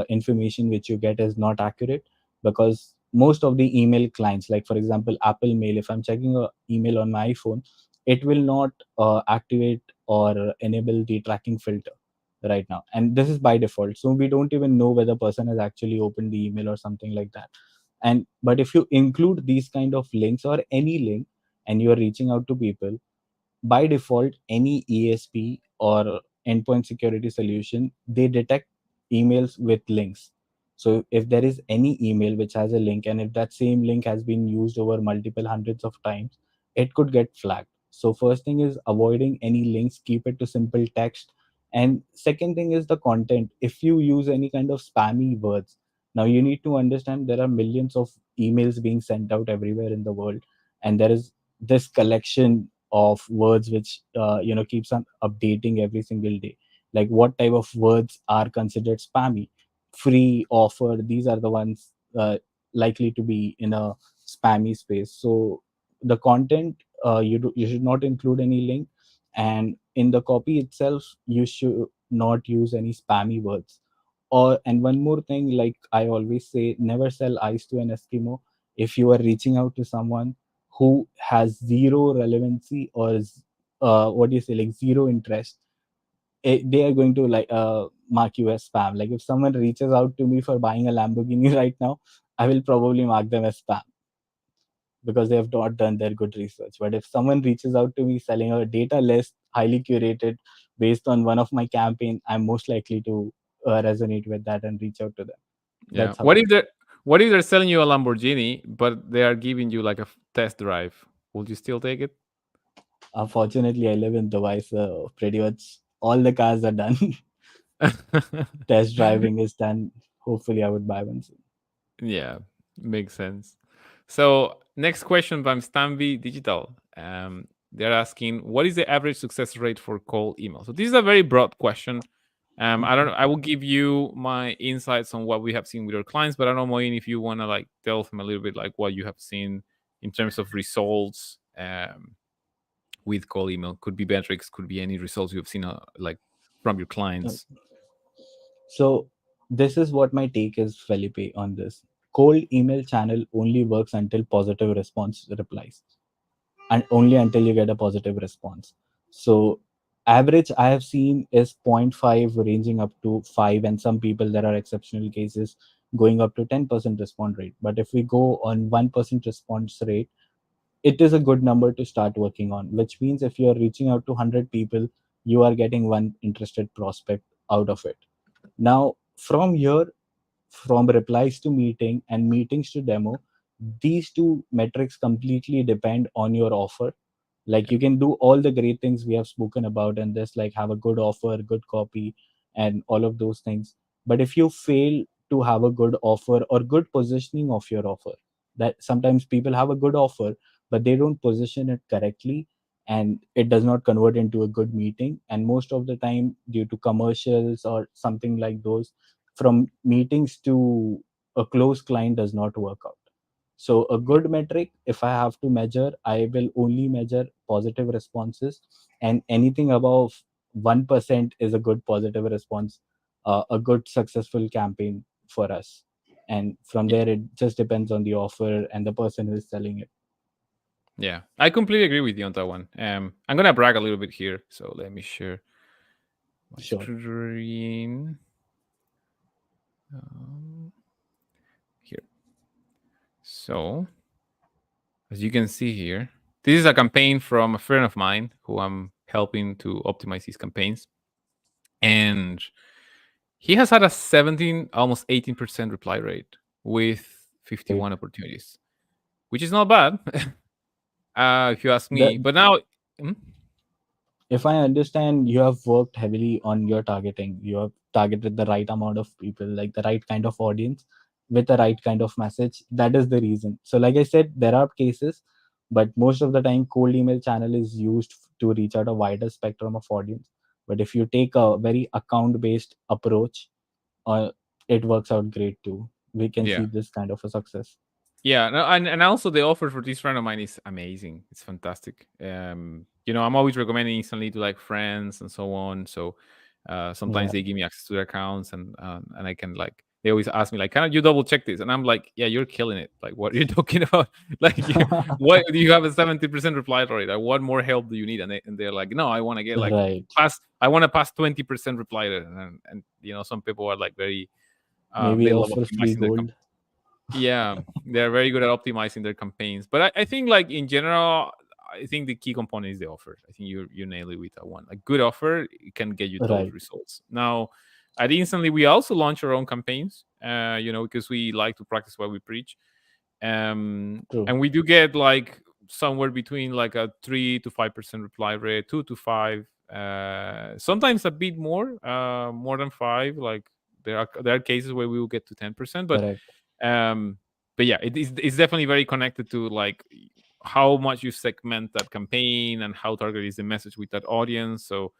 B: information which you get is not accurate, because most of the email clients, like for example Apple Mail, if I'm checking a email on my iPhone, it will not activate or enable the tracking filter right now, and this is by default. So we don't even know whether person has actually opened the email or something like that. And but if you include these kind of links or any link and you are reaching out to people, by default any ESP or endpoint security solution, they detect emails with links. So if there is any email which has a link, and if that same link has been used over multiple hundreds of times, it could get flagged. So first thing is avoiding any links, keep it to simple text. And second thing is the content. If you use any kind of spammy words, now you need to understand there are millions of emails being sent out everywhere in the world, and there is this collection of words which keeps on updating every single day. Like what type of words are considered spammy? Free, offer, these are the ones likely to be in a spammy space. So the content, you should not include any link, and in the copy itself you should not use any spammy words. Or and one more thing, like I always say, never sell ice to an Eskimo. If you are reaching out to someone who has zero relevancy or what do you say, like zero interest, they are going to mark you as spam. Like if someone reaches out to me for buying a Lamborghini right now, I will probably mark them as spam because they have not done their good research. But if someone reaches out to me selling a data list highly curated based on one of my campaign, I'm most likely to resonate with that and reach out to them.
A: Yeah.
B: That's how it is.
A: What if they're selling you a Lamborghini, but they are giving you like a test drive? Would you still take it?
B: Unfortunately, I live in Dubai, so pretty much all the cars are done. Test driving is done. Hopefully, I would buy one soon.
A: Yeah, makes sense. So next question from Stanby Digital. They're asking, what is the average success rate for cold email? So this is a very broad question. I don't.
B: Mhm.
A: I will give you my insights on what we have seen with our clients, but I don't know, Moin, if you want to like tell them a little bit like what you have seen in terms of results with cold email. Could be metrics, could be any results you have seen like from your
B: Uh,
A: clients.
B: So, this is what my take is, Felipe, on this. Cold email channel only works until positive response replies, and only until you get a positive response. So, average I have seen is zero point 0.5 ranging up to 5, and some people, there are exceptional cases going up to 10% response rate. But if we go on 1% response rate, it is a good number to start working on, which means if you are reaching out to 100 people, you are getting one interested prospect out of it. Now, from here, from replies to meeting and meetings to demo, these two metrics completely depend on your offer. Like,
A: Yeah,
B: you can do all the great things we have spoken about and this, like have a good offer, good copy, and all of those things. But if you fail to have a good offer or good positioning of your offer, that sometimes people have a good offer but they don't position it correctly, and it does not convert into a good meeting. And most of the time, due to commercials or something like those, from meetings to a close client does not work out. So a good metric, if I have to measure, I will only measure positive responses, and anything above 1% is a good positive response, a good successful campaign for us. And from
A: yeah,
B: there, it just depends on the offer and the person who is selling it.
A: yeah. I completely agree with you on that one. I'm gonna brag a little bit here, so let me share my
B: Sure.
A: screen um, here. So as you can see here, this is a campaign from a friend of mine who I'm helping to optimize his campaigns, and he has had a 17, almost 18% reply rate with
B: Great.
A: 51 opportunities, which is not bad, if you ask me.
B: The
A: But now, hmm?
B: If I understand, you have worked heavily on your targeting. You have targeted the right amount of people, like the right kind of audience with the right kind of message. That is the reason. So, like I said, there are cases, but most of the time, cold email channel is used to reach out a wider spectrum of audience. But if you take a very account based approach, it works out great too. We can
A: Yeah.
B: see this kind of a success.
A: Yeah, no, and also the offer for this friend of mine is amazing. It's fantastic. I'm always recommending instantly to like friends and so on. So sometimes they
B: Right.
A: give me access to their accounts, and I can like they always ask me like, "Can you double check this?" And I'm like, "Yeah, you're killing it. Like, what are you talking about? Like, what do you have a 70% reply rate? Like, what more help do you need?" And they're like, "No, I want to get like
B: Right.
A: past. I want to pass 20% reply rate." And some people are like very
B: Maybe
A: they love
B: offer free
A: optimizing their
B: gold.
A: yeah, they're very good at optimizing their campaigns. But I think like in general, I think the key component is the offer. I think you nail it with that one. A good offer it can get you those
B: Right.
A: results. Now, at Instantly, we also launch our own campaigns. Because we like to practice what we preach.
B: True.
A: And we do get like somewhere between like a 3 to 5% reply rate, 2 to 5. Sometimes a bit more than 5. Like there are cases where we will get to 10%,
B: Correct.
A: um but yeah, it's definitely very connected to like how much you segment that campaign and how target is the message with that audience. So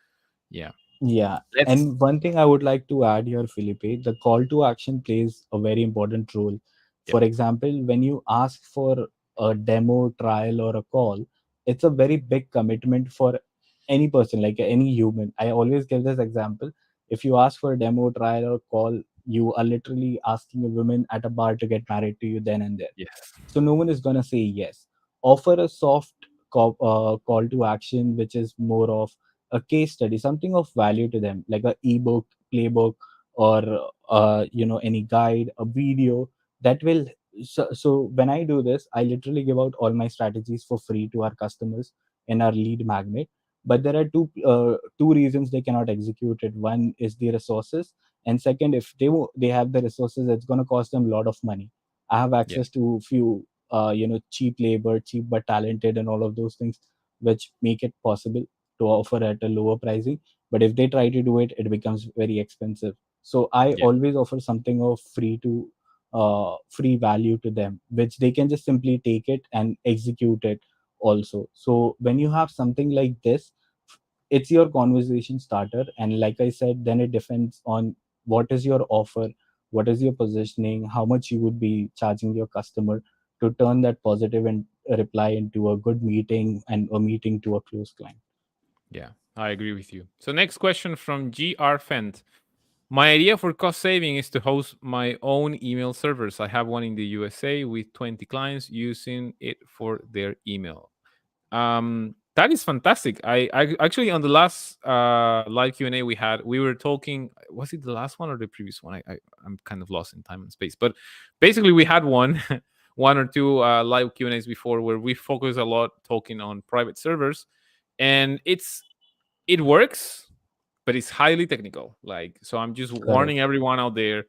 A: yeah,
B: Yeah,
A: let's
B: and one thing I would like to add here, Felipe, the call to action plays a very important role.
A: yeah,
B: For example, when you ask for a demo, trial, or a call, it's a very big commitment for any person, like any human. I always give this example. If you ask for a demo, trial, or call, you are literally asking a woman at a bar to get married to you then and there.
A: yes,
B: So no one is going to say yes. Offer a soft call to action, which is more of a case study, something of value to them, like a ebook, playbook, or any guide, a video that will. So when I do this, I literally give out all my strategies for free to our customers in our lead magnet. But there are two reasons they cannot execute it. One is the resources, And second, if they have the resources, it's going to cost them a lot of money. I have
A: Yeah.
B: access to few cheap labor, cheap but talented, and all of those things, which make it possible to offer at a lower pricing. But if they try to do it, it becomes very expensive. So I
A: Yeah.
B: always offer something of free value to them, which they can just simply take it and execute it also. So when you have something like this, it's your conversation starter. And like I said, then it depends on what is your offer, what is your positioning, how much you would be charging your customer to turn that positive and reply into a good meeting and a meeting to a close client.
A: Yeah, I agree with you. So next question from GR Fent. My idea for cost saving is to host my own email servers. I have one in the USA with 20 clients using it for their email. That is fantastic. I actually on the last live Q&A we had, we were talking, was it the last one or the previous one? I'm kind of lost in time and space, but basically we had one one or two live Q&As before where we focus a lot talking on private servers, and it works, but it's highly technical. Like, so I'm just warning
B: Correct.
A: everyone out there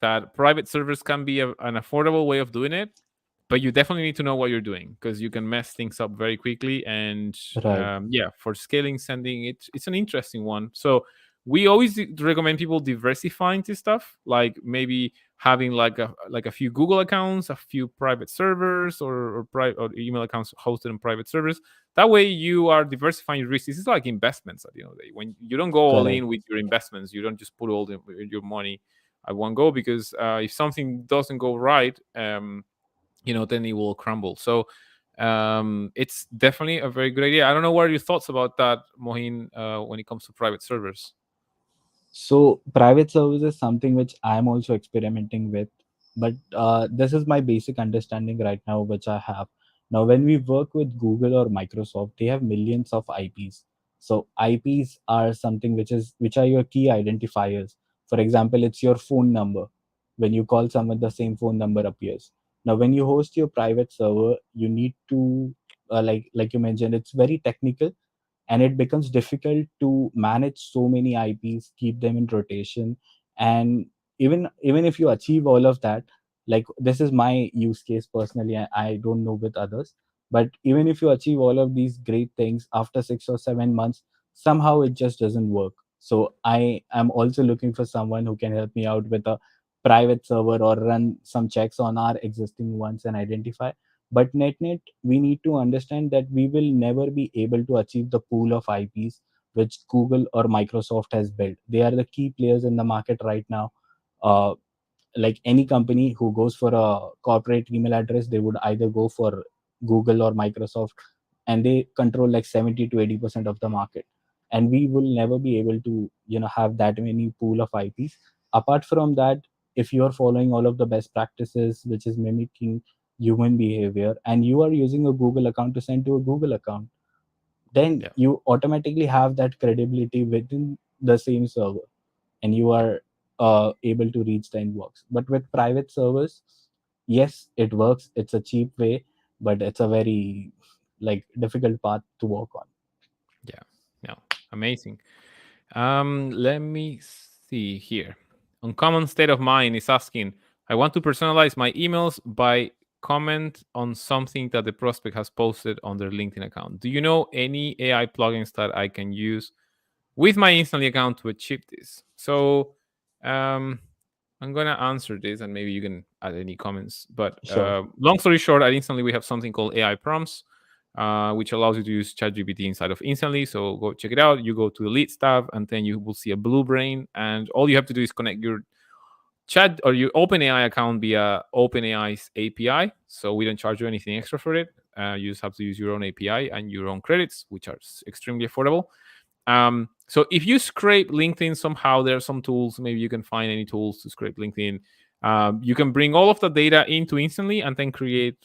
A: that private servers can be an affordable way of doing it, but you definitely need to know what you're doing because you can mess things up very quickly. And
B: Right.
A: yeah, for scaling, sending it's an interesting one. So we always recommend people diversifying this stuff, like maybe having like a few Google accounts, a few private servers, or private or email accounts hosted in private servers. That way, you are diversifying your risks. This is like investments at the end of the day. When you don't go all in
B: Correct.
A: with your investments, you don't just put all your money at one go, because if something doesn't go right, then it will crumble. So it's definitely a very good idea. I don't know what are your thoughts about that, Mohin, when it comes to private servers.
B: So private service is something which I'm also experimenting with, but this is my basic understanding right now, which I have. Now, when we work with Google or Microsoft, they have millions of IPs. So IPs are something which are your key identifiers. For example, it's your phone number. When you call someone, the same phone number appears. Now, when you host your private server, you need to like you mentioned, it's very technical, and it becomes difficult to manage so many IPs, keep them in rotation. And even if you achieve all of that, like this is my use case personally, I don't know with others, but even if you achieve all of these great things, after 6 or 7 months, somehow it just doesn't work. So I am also looking for someone who can help me out with a private server or run some checks on our existing ones and identify. But net net, we need to understand that we will never be able to achieve the pool of IPs which Google or Microsoft has built. They are the key players in the market right now. Uh, like any company who goes for a corporate email address, they would either go for Google or Microsoft, and they control like 70 to 80% of the market. And we will never be able to have that many pool of IPs. Apart from that, if you are following all of the best practices, which is mimicking human behavior, and you are using a Google account to send to a Google account, then
A: Yeah,
B: you automatically have that credibility within the same server, and you
A: yeah,
B: are able to reach the inbox. But with private servers, yes, it works. It's a cheap way, but it's a very like difficult path to walk on.
A: yeah. No, amazing. Let me see here. Uncommon State of Mind is asking, I want to personalize my emails by comment on something that the prospect has posted on their LinkedIn account. Do you know any AI plugins that I can use with my Instantly account to achieve this? So um, I'm gonna answer this, and maybe you can add any comments. But
B: Sure.
A: long story short, at Instantly we have something called AI prompts, which allows you to use ChatGPT inside of Instantly. So go check it out. You go to the Leads tab, and then you will see a blue brain, and all you have to do is connect your chat or your OpenAI account via OpenAI's API. So we don't charge you anything extra for it. You just have to use your own API and your own credits, which are extremely affordable. So if you scrape LinkedIn somehow, there are some tools. Maybe you can find any tools to scrape LinkedIn. You can bring all of the data into Instantly and then create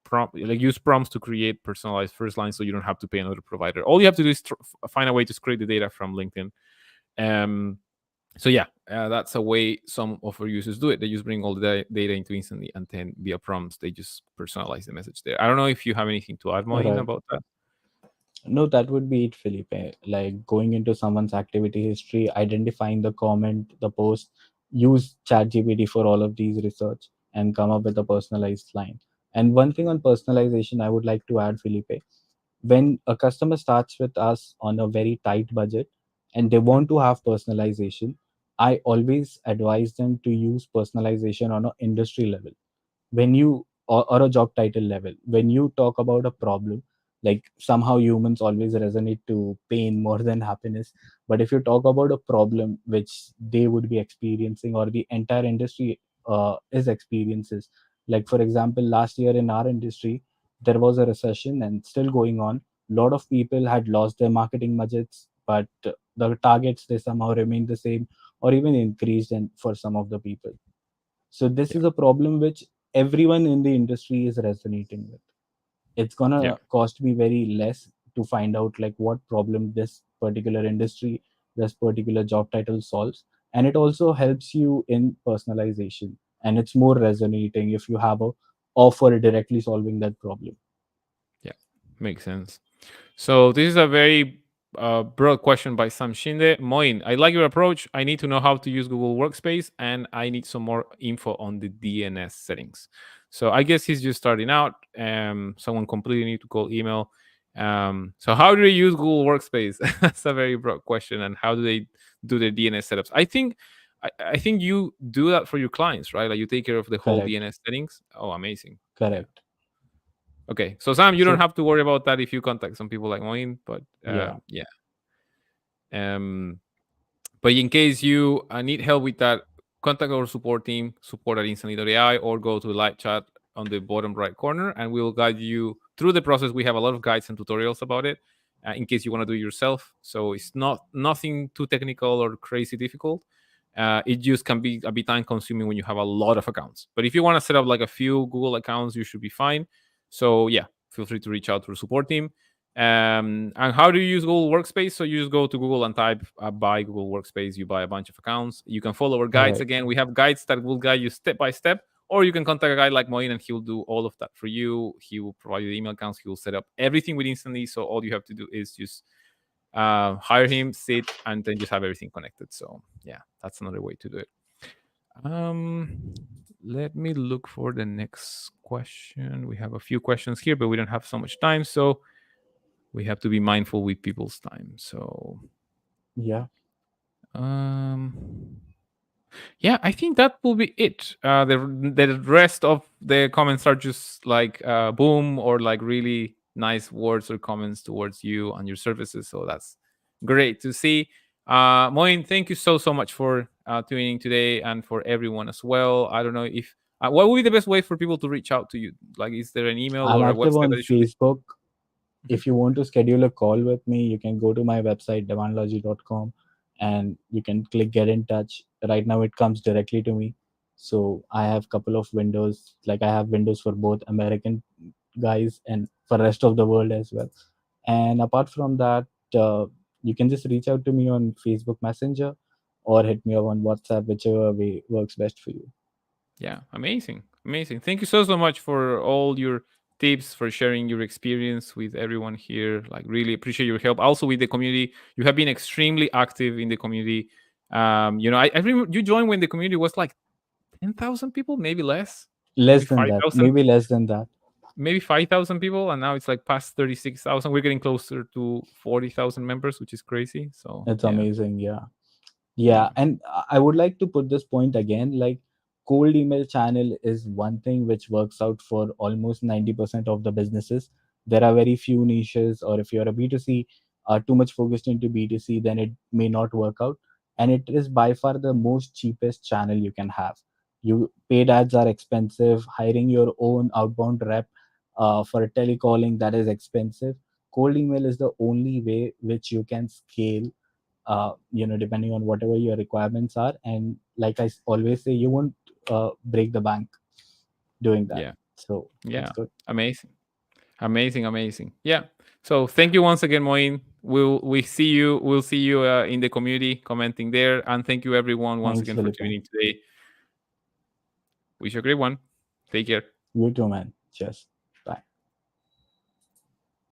A: prompt, like use prompts to create personalized first lines, so you don't have to pay another provider. All you have to do is find a way to scrape the data from LinkedIn. Um, so yeah, that's a way some of our users do it. They just bring all the data into Instantly, and then via prompts they just personalize the message there. I don't know if you have anything to add, Mohin,
B: Right.
A: about that.
B: No, that would be it, Felipe. Like going into someone's activity history, identifying the comment, the post, use ChatGPT for all of these research and come up with a personalized line. And one thing on personalization, I would like to add, Felipe, when a customer starts with us on a very tight budget and they
A: Mhm.
B: want to have personalization, I always advise them to use personalization on an industry level. When you or a job title level, when you talk about a problem, like somehow humans always resonate to pain more than happiness. But if you talk about a problem which they would be experiencing or the entire industry is experiences, like for example last year in our industry there was a recession and still going on. A lot of people had lost their marketing budgets, but the targets they somehow remained the same or even increased, and for some of the people. So this
A: Yeah,
B: is a problem which everyone in the industry is resonating with. It's
A: yeah,
B: gonna cost me very less to find out like what problem this particular industry, this particular job title solves. And it also helps you in personalization, and it's more resonating if you have a offer directly solving that problem.
A: yeah. Makes sense. So this is a very broad question by Sam Shinde. Moin, I like your approach. I need to know how to use Google Workspace, and I need some more info on the DNS settings. So I guess he's just starting out. Someone completely new to cold email. So how do they use Google Workspace? That's a very broad question. And how do they do their DNS setups? I think you do that for your clients, right? Like you take care of the whole
B: Correct.
A: DNS settings. Oh, amazing. Yeah.
B: Correct.
A: Okay, so Sam, you don't
B: So
A: have to worry about that if you contact some people like mine, but
B: yeah.
A: yeah. Um, but in case you need help with that, contact our support team, support@instantly.ai, or go to the live chat on the bottom right corner, and we will guide you through the process. We have a lot of guides and tutorials about it, in case you want to do it yourself. So it's not nothing too technical or crazy difficult. It just can be a bit time consuming when you have a lot of accounts. But if you want to set up like a few Google accounts, you should be fine. So yeah, feel free to reach out to the support team. And how do you use Google Workspace? So you just go to Google and type buy Google Workspace. You buy a bunch of accounts. You can follow our
B: All
A: guides.
B: right.
A: Again, we have guides that will guide you step by step, or you can contact a guy like Moin and he'll do all of that for you. He will provide you the email accounts. He will set up everything with Instantly. So all you have to do is just hire him, sit, and then just have everything connected. So yeah, that's another way to do it. Um, Let me look for the next question. We have a few questions here, but we don't have so much time. So we have to be mindful with people's time. So,
B: Yeah.
A: um, yeah, I think that will be it. The rest of the comments are just like boom or like really nice words or comments towards you and your services. So that's great to see. Moin, thank you so much for tuning in today and for everyone as well. I don't know if what would be the best way for people to reach out to you? Like, is there an email
B: I'm
A: or a
B: active
A: website
B: on
A: that you should be?
B: Facebook.
A: Mhm.
B: If you want to schedule a call with me, you can go to my website demandlogy.com and you can click get in touch. Right now it comes directly to me. So I have couple of windows, like I have windows for both American guys and for rest of the world as well. And apart from that, you can just reach out to me on Facebook Messenger or hit me up on WhatsApp, whichever way works best for you.
A: Yeah, amazing. Amazing. Thank you so much for all your tips, for sharing your experience with everyone here. Like, really appreciate your help. Also, with the community, you have been extremely active in the community. I remember you joined when the community was like 10,000 people, maybe less, maybe
B: Less than that,
A: 5,000,
B: maybe less than that.
A: maybe 5,000 people. And now it's like past 36,000. We're getting closer to 40,000 members, which is crazy. So,
B: It's
A: yeah.
B: amazing. Yeah.
A: Yeah.
B: Yeah, and I would like to put this point again, like cold email channel is one thing which works out for almost 90% of the businesses. There are very few niches, or if you're a B2C, too much focused into B2C, then it may not work out. And it is by far the most cheapest channel you can have. You paid ads are expensive, hiring your own outbound rep for telecalling, that is expensive. Cold email is the only way which you can scale, depending on whatever your requirements are. And like always say, you won't break the bank doing that.
A: Yeah.
B: So it's
A: Yeah.
B: good.
A: Amazing. Amazing, amazing. Yeah. So thank you once again, Moin. We'll see you in the community commenting there, and thank you everyone once
B: Thanks,
A: again for
B: Felipe.
A: tuning in today. Wish you a great one. Take care.
B: You too, man. Cheers.